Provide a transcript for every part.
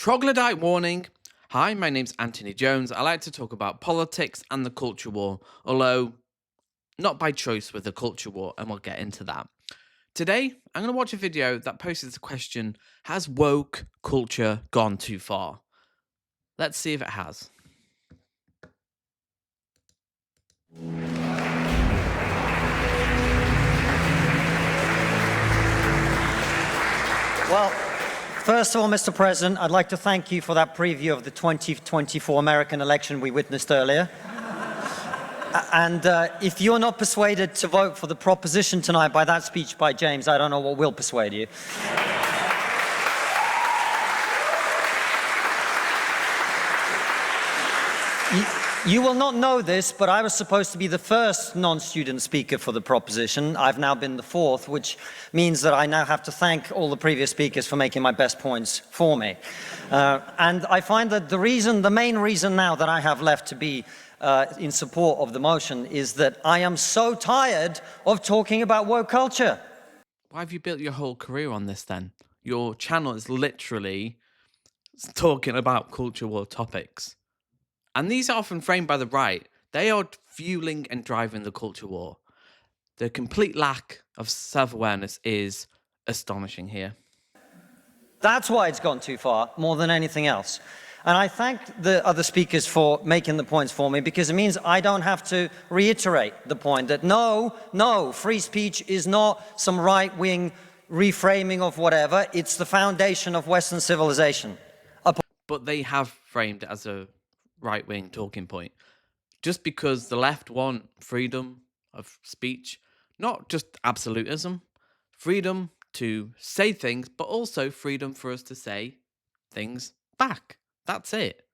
Troglodyte warning. Hi, my name's Anthony Jones. I like to talk about politics and the culture war, although not by choice with the culture war, and we'll get into that. Today, I'm going to watch a video that poses the question, has woke culture gone too far? Let's see if it has. Well, first of all, Mr. President, I'd like to thank you for that preview of the 2024 American election we witnessed earlier. And if you're not persuaded to vote for the proposition tonight by that speech by James, I don't know what will persuade you. You will not know this, but I was supposed to be the first non-student speaker for the proposition. I've now been the fourth, which means that I now have to thank all the previous speakers for making my best points for me. And I find that the main reason now that I have left to be in support of the motion is that I am so tired of talking about woke culture. Why have you built your whole career on this then? Your channel is literally talking about culture war topics. And these are often framed by the right. They are fueling and driving the culture war. The complete lack of self-awareness is astonishing here. That's why it's gone too far, more than anything else. And I thank the other speakers for making the points for me, because it means I don't have to reiterate the point that no, free speech is not some right-wing reframing of whatever. It's the foundation of Western civilization. But they have framed it as a right-wing talking point. Just because the left want freedom of speech, not just absolutism, freedom to say things, but also freedom for us to say things back. That's it.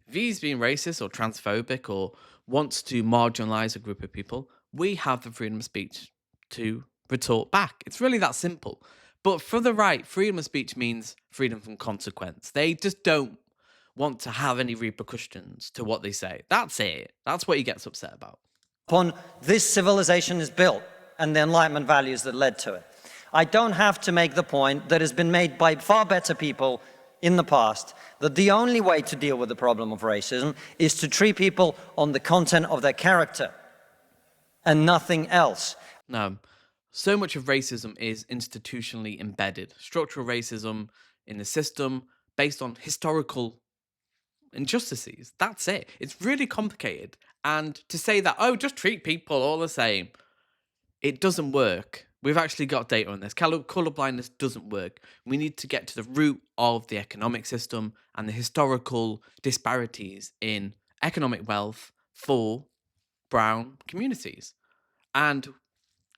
If he's being racist or transphobic or wants to marginalize a group of people, we have the freedom of speech to retort back. It's really that simple. But for the right, freedom of speech means freedom from consequence. They just don't want to have any repercussions to what they say. That's it. That's what he gets upset about. Upon this civilization is built and the Enlightenment values that led to it. I don't have to make the point that has been made by far better people in the past, that the only way to deal with the problem of racism is to treat people on the content of their character and nothing else. No, so much of racism is institutionally embedded. Structural racism in the system based on historical injustices. That's it. It's really complicated. And to say that, oh, just treat people all the same, it doesn't work. We've actually got data on this. Colour blindness doesn't work. We need to get to the root of the economic system and the historical disparities in economic wealth for brown communities. And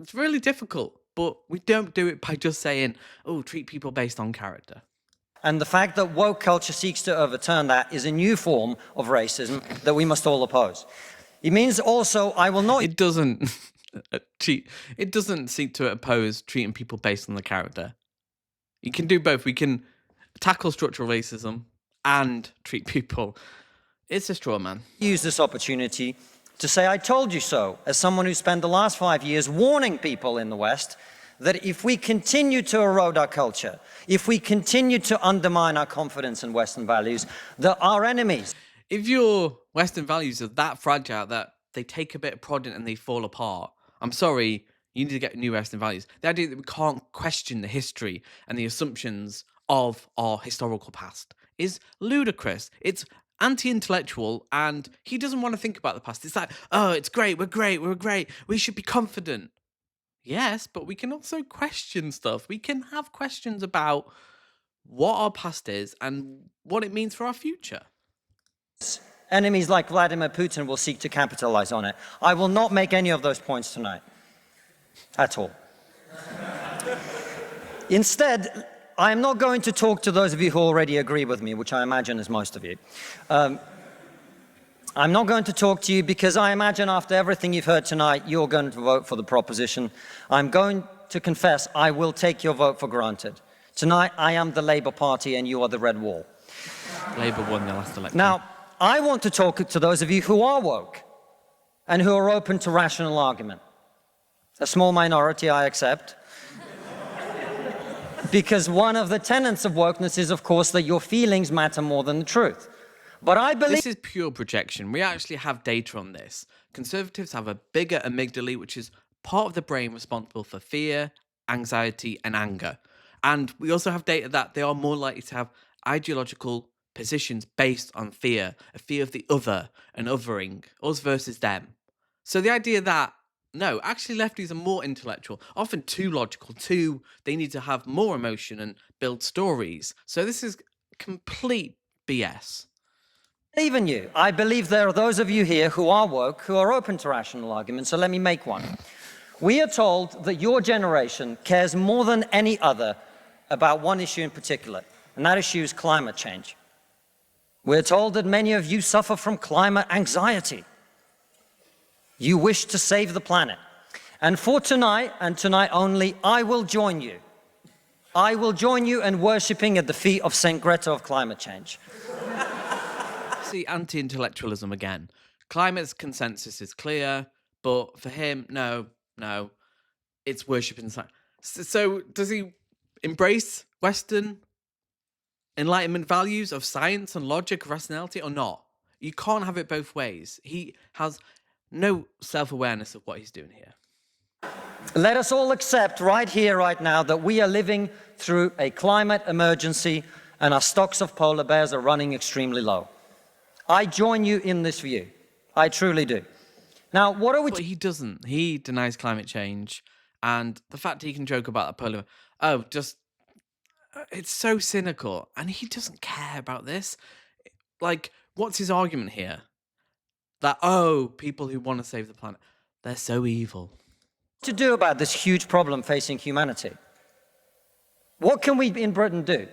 it's really difficult, but we don't do it by just saying, oh, treat people based on character. And the fact that woke culture seeks to overturn that is a new form of racism that we must all oppose. It means also I will not... It doesn't It doesn't seek to oppose treating people based on the character. You can do both. We can tackle structural racism and treat people. It's a straw man. Use this opportunity to say I told you so, as someone who spent the last 5 years warning people in the West that if we continue to erode our culture, if we continue to undermine our confidence in Western values, that our enemies... If your Western values are that fragile that they take a bit of prodding and they fall apart, I'm sorry, you need to get new Western values. The idea that we can't question the history and the assumptions of our historical past is ludicrous. It's anti-intellectual, and he doesn't want to think about the past. It's like, oh, it's great, we're great, we should be confident. Yes, but we can also question stuff. We can have questions about what our past is and what it means for our future. Enemies like Vladimir Putin will seek to capitalize on it. I will not make any of those points tonight, at all. Instead, I am not going to talk to those of you who already agree with me, which I imagine is most of you. I'm not going to talk to you because I imagine after everything you've heard tonight, you're going to vote for the proposition. I'm going to confess I will take your vote for granted. Tonight, I am the Labour Party and you are the Red Wall. Labour won the last election. Now, I want to talk to those of you who are woke and who are open to rational argument. A small minority, I accept. Because one of the tenets of wokeness is, of course, that your feelings matter more than the truth. But I believe... This is pure projection. We actually have data on this. Conservatives have a bigger amygdala, which is part of the brain responsible for fear, anxiety, and anger. And we also have data that they are more likely to have ideological positions based on fear, a fear of the other and othering, us versus them. So the idea that, no, actually lefties are more intellectual, often too logical, they need to have more emotion and build stories. So this is complete BS. believe in you. I believe there are those of you here who are woke, who are open to rational arguments, so let me make one. We are told that your generation cares more than any other about one issue in particular, and that issue is climate change. We're told that many of you suffer from climate anxiety. You wish to save the planet. And for tonight, and tonight only, I will join you. I will join you in worshipping at the feet of Saint Greta of climate change. See, anti-intellectualism again. Climate's consensus is clear, but for him, no, it's worshipping science. So does he embrace Western Enlightenment values of science and logic, rationality, or not? You can't have it both ways. He has no self-awareness of what he's doing here. Let us all accept right here, right now, that we are living through a climate emergency and our stocks of polar bears are running extremely low. I join you in this view. I truly do. Now, what are we... But he doesn't. He denies climate change. And the fact he can joke about the polar... Oh, just... It's so cynical. And he doesn't care about this. Like, what's his argument here? That, oh, people who want to save the planet, they're so evil. to do about this huge problem facing humanity? What can we in Britain do?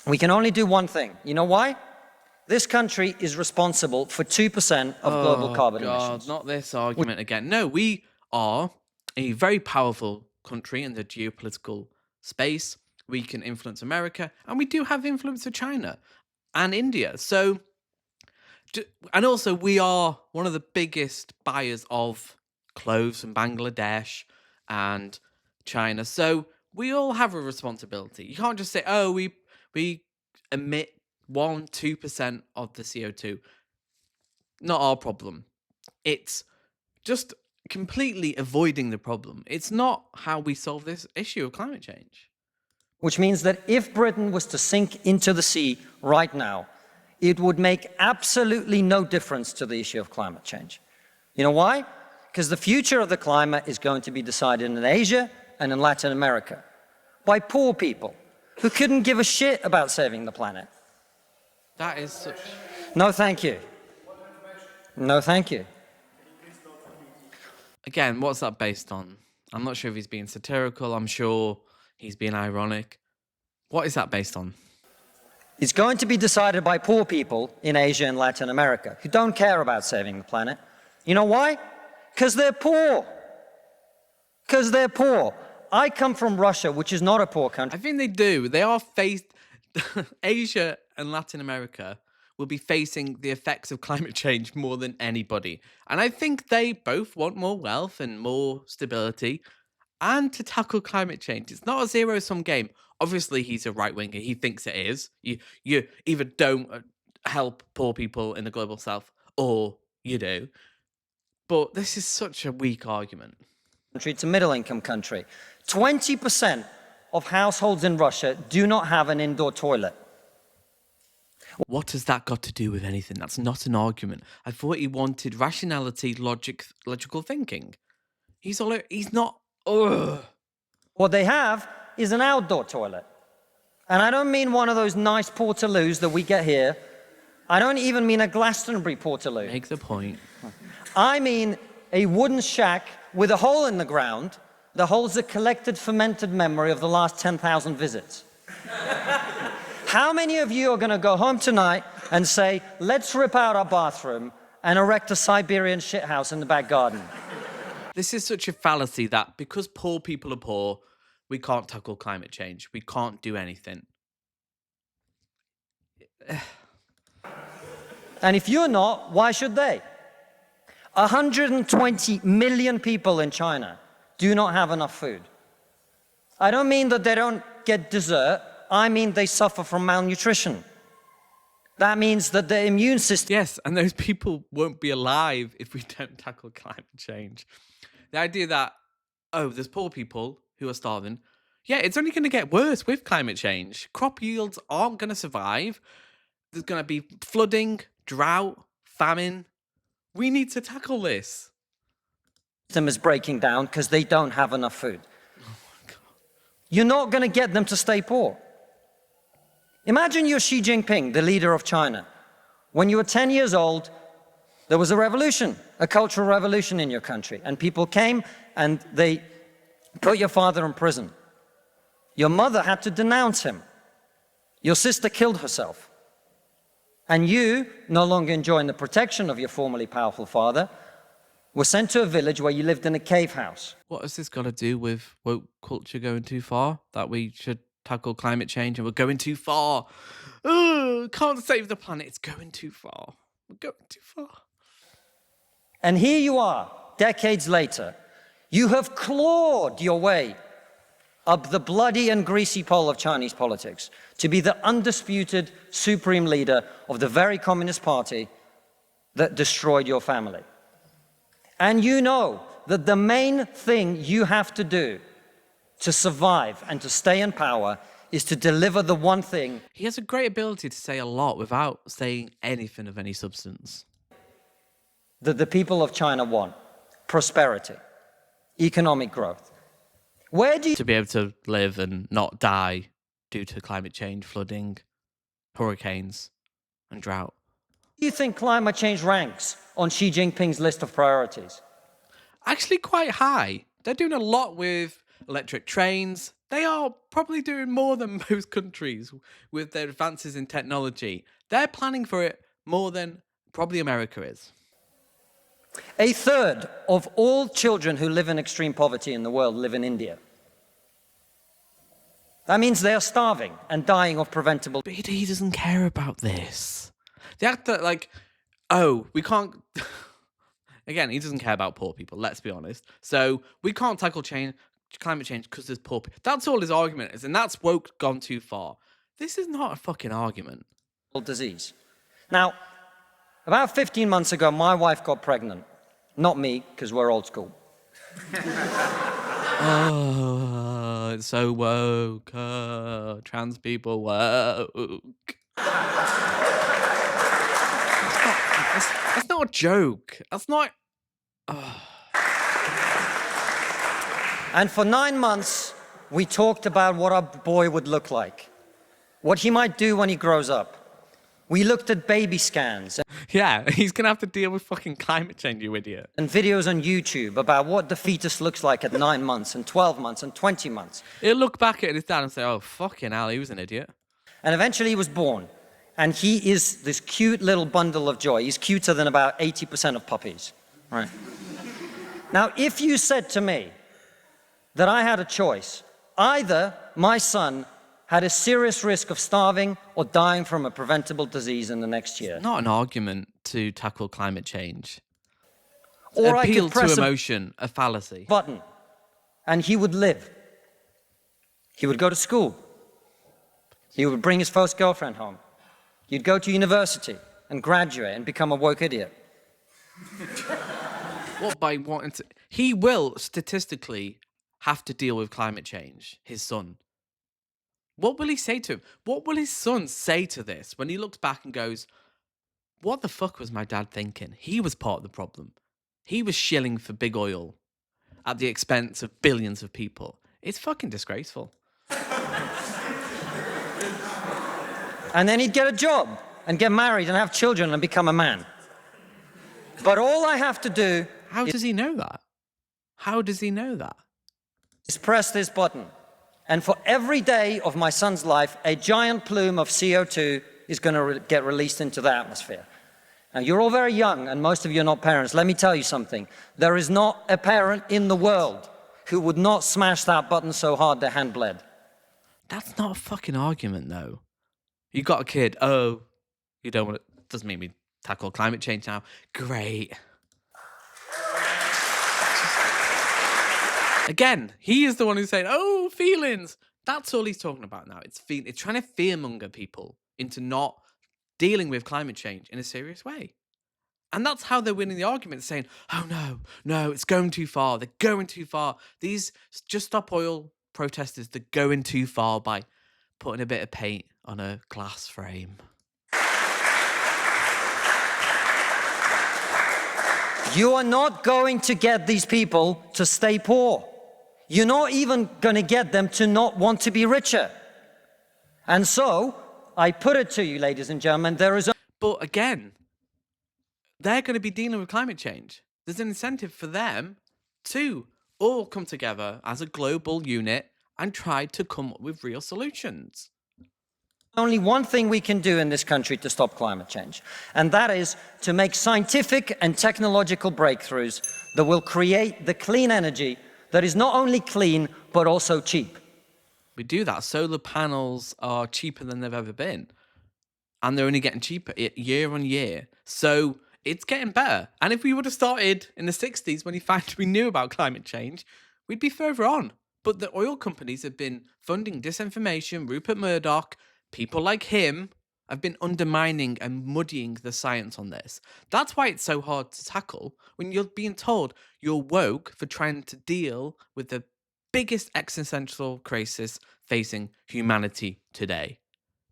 We can only do one thing. You know why? This country is responsible for 2% of global carbon emissions. Not this argument again. No, we are a very powerful country in the geopolitical space. We can influence America, and we do have influence of China and India. So, and also we are one of the biggest buyers of clothes from Bangladesh and China. So we all have a responsibility. You can't just say, oh, we emit 1-2% of the CO2. Not our problem. It's just completely avoiding the problem. It's not how we solve this issue of climate change. Which means that if Britain was to sink into the sea right now, it would make absolutely no difference to the issue of climate change. You know why? Because the future of the climate is going to be decided in Asia and in Latin America by poor people who couldn't give a shit about saving the planet. That is such... No, thank you. No, thank you. Again, what's that based on? I'm not sure if he's being satirical. I'm sure he's being ironic. What is that based on? It's going to be decided by poor people in Asia and Latin America who don't care about saving the planet. You know why? Because they're poor. Because they're poor. I come from Russia, which is not a poor country. I think they do. They are faced... Asia and Latin America will be facing the effects of climate change more than anybody. And I think they both want more wealth and more stability and to tackle climate change. It's not a zero-sum game. Obviously, he's a right-winger. He thinks it is. You either don't help poor people in the global south or you do. But this is such a weak argument. It's a middle-income country. 20% of households in Russia do not have an indoor toilet. What has that got to do with anything? That's not an argument. I thought he wanted rationality, logical thinking. He's not... Ugh. What they have is an outdoor toilet. And I don't mean one of those nice portaloos that we get here. I don't even mean a Glastonbury portaloo. Make the point. I mean a wooden shack with a hole in the ground that holds the collected fermented memory of the last 10,000 visits. How many of you are going to go home tonight and say, let's rip out our bathroom and erect a Siberian shithouse in the back garden? This is such a fallacy that because poor people are poor, we can't tackle climate change. We can't do anything. And if you're not, why should they? 120 million people in China do not have enough food. I don't mean that they don't get dessert. I mean they suffer from malnutrition. That means that the immune system... Yes, and those people won't be alive if we don't tackle climate change. The idea that, oh, there's poor people who are starving. Yeah, it's only going to get worse with climate change. Crop yields aren't going to survive. There's going to be flooding, drought, famine. We need to tackle this. System is breaking down because they don't have enough food. You're not going to get them to stay poor. Imagine you're Xi Jinping, the leader of China. When you were 10 years old, there was a revolution, a cultural revolution in your country, and people came and they put your father in prison. Your mother had to denounce him. Your sister killed herself. And you, no longer enjoying the protection of your formerly powerful father, were sent to a village where you lived in a cave house. What has this got to do with woke culture going too far? That we should tackle climate change and we're going too far. Can't save the planet. It's going too far. We're going too far. And here you are, decades later. You have clawed your way up the bloody and greasy pole of Chinese politics to be the undisputed supreme leader of the very Communist Party that destroyed your family. And you know that the main thing you have to do to survive and to stay in power is to deliver the one thing. He has a great ability to say a lot without saying anything of any substance. That the people of China want: prosperity, economic growth. Where do you... To be able to live and not die due to climate change, flooding, hurricanes, and drought. Do you think climate change ranks on Xi Jinping's list of priorities? Actually quite high. They're doing a lot with electric trains. They are probably doing more than most countries with their advances in technology. They're planning for it more than probably America is. A third of all children who live in extreme poverty in the world live in India. That means they are starving and dying of preventable... But he doesn't care about this. The act that, like, oh, we can't... Again, he doesn't care about poor people, let's be honest. So we can't tackle climate change because there's poor people. That's all his argument is, and that's woke gone too far. This is not a fucking argument. Disease. Now, about 15 months ago, my wife got pregnant. Not me, because we're old school. Oh, it's so woke. Trans people woke. That's not a joke. That's not... And for 9 months, we talked about what our boy would look like, what he might do when he grows up. We looked at baby scans Yeah, he's going to have to deal with fucking climate change, you idiot. and videos on YouTube about what the fetus looks like at 9 months and 12 months and 20 months. He'll look back at his dad and say, oh, fucking hell, he was an idiot. And eventually he was born. And he is this cute little bundle of joy. He's cuter than about 80% of puppies. Right. Now, if you said to me that I had a choice, either my son had a serious risk of starving or dying from a preventable disease in the next year. Not an argument to tackle climate change. Or Appeal I could press to a emotion, a fallacy. button and he would live. He would go to school. He would bring his first girlfriend home. You'd go to university and graduate and become a woke idiot. What, by wanting to... He will, statistically, have to deal with climate change, his son. What will he say to him? What will his son say to this when he looks back and goes, what the fuck was my dad thinking? He was part of the problem. He was shilling for big oil at the expense of billions of people. It's fucking disgraceful. And then he'd get a job and get married and have children and become a man. But all I have to do How does he know that? How does he know that? is press this button. And for every day of my son's life, a giant plume of CO2 is going to get released into the atmosphere. Now, you're all very young, and most of you are not parents. Let me tell you something. There is not a parent in the world who would not smash that button so hard their hand bled. That's not a fucking argument, though. You got a kid. Oh, you don't want to... Doesn't mean we tackle climate change now. Great. Again, he is the one who's saying, "Oh, feelings." That's all he's talking about now. It's trying to fearmonger people into not dealing with climate change in a serious way. And that's how they're winning the argument, saying, "Oh no, no, it's going too far. They're going too far. These Just Stop Oil protesters, they're going too far by putting a bit of paint on a glass frame." You are not going to get these people to stay poor. You're not even going to get them to not want to be richer. And so, I put it to you, ladies and gentlemen, there is But again, they're going to be dealing with climate change. There's an incentive for them to all come together as a global unit and try to come up with real solutions. only one thing we can do in this country to stop climate change, and that is to make scientific and technological breakthroughs that will create the clean energy that is not only clean, but also cheap. We do that. Solar panels are cheaper than they've ever been. And they're only getting cheaper year on year. So it's getting better. And if we would have started in the 60s when we knew about climate change, we'd be further on. But the oil companies have been funding disinformation. Rupert Murdoch, people like him, have been undermining and muddying the science on this. That's why it's so hard to tackle when you're being told you're woke for trying to deal with the biggest existential crisis facing humanity today.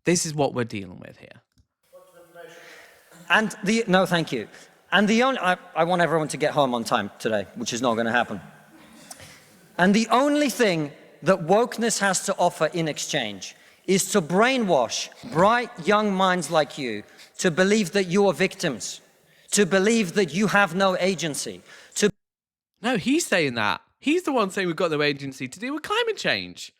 This is what we're dealing with here. And no, thank you. And I want everyone to get home on time today, which is not going to happen. And the only thing that wokeness has to offer in exchange is to brainwash bright young minds like you to believe that you are victims, to believe that you have no agency. No, he's saying that. He's the one saying we've got no agency to deal with climate change.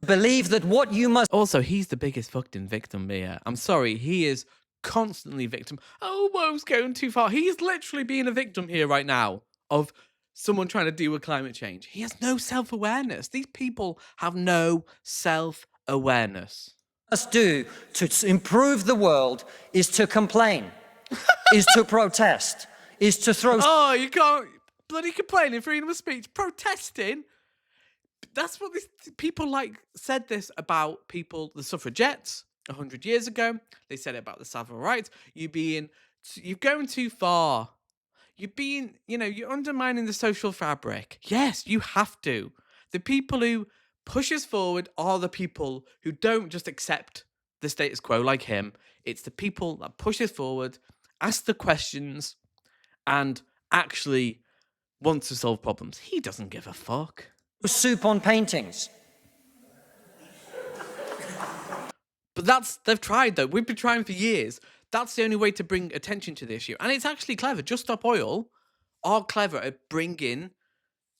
Believe that what you must... Also, he's the biggest fucking victim here. I'm sorry, he is constantly victim. Oh, woe's going too far. He's literally being a victim here right now of someone trying to deal with climate change. He has no self-awareness. These people have no self-awareness. Must do to improve the world is to complain, is to protest, is to throw... Oh, you can't bloody complain in freedom of speech. Protesting? That's what these people said this about people, the suffragettes, 100 years ago. They said it about the civil rights. You're going too far. You're undermining the social fabric. Yes, you have to. The people who push us forward are the people who don't just accept the status quo like him. It's the people that push us forward, ask the questions, and actually want to solve problems. He doesn't give a fuck. Soup on paintings. But they've tried though. We've been trying for years. That's the only way to bring attention to the issue. And it's actually clever. Just Stop Oil are clever at bringing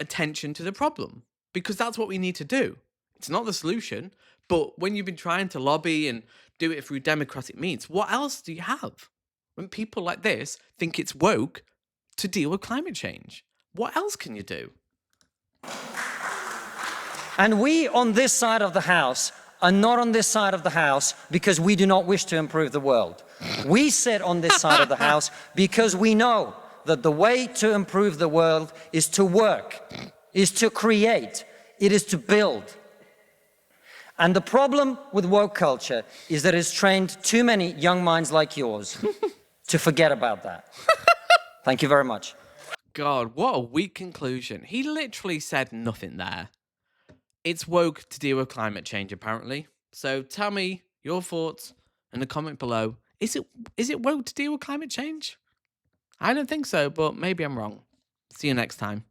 attention to the problem because that's what we need to do. It's not the solution, but when you've been trying to lobby and do it through democratic means, what else do you have? When people like this think it's woke to deal with climate change, what else can you do? And we on this side of the house are not on this side of the house because we do not wish to improve the world. We sit on this side of the house because we know that the way to improve the world is to work, is to create, it is to build. And the problem with woke culture is that it's trained too many young minds like yours to forget about that. Thank you very much. God, what a weak conclusion. He literally said nothing there. It's woke to deal with climate change, apparently. So tell me your thoughts in the comment below. Is it woke to deal with climate change? I don't think so, but maybe I'm wrong. See you next time.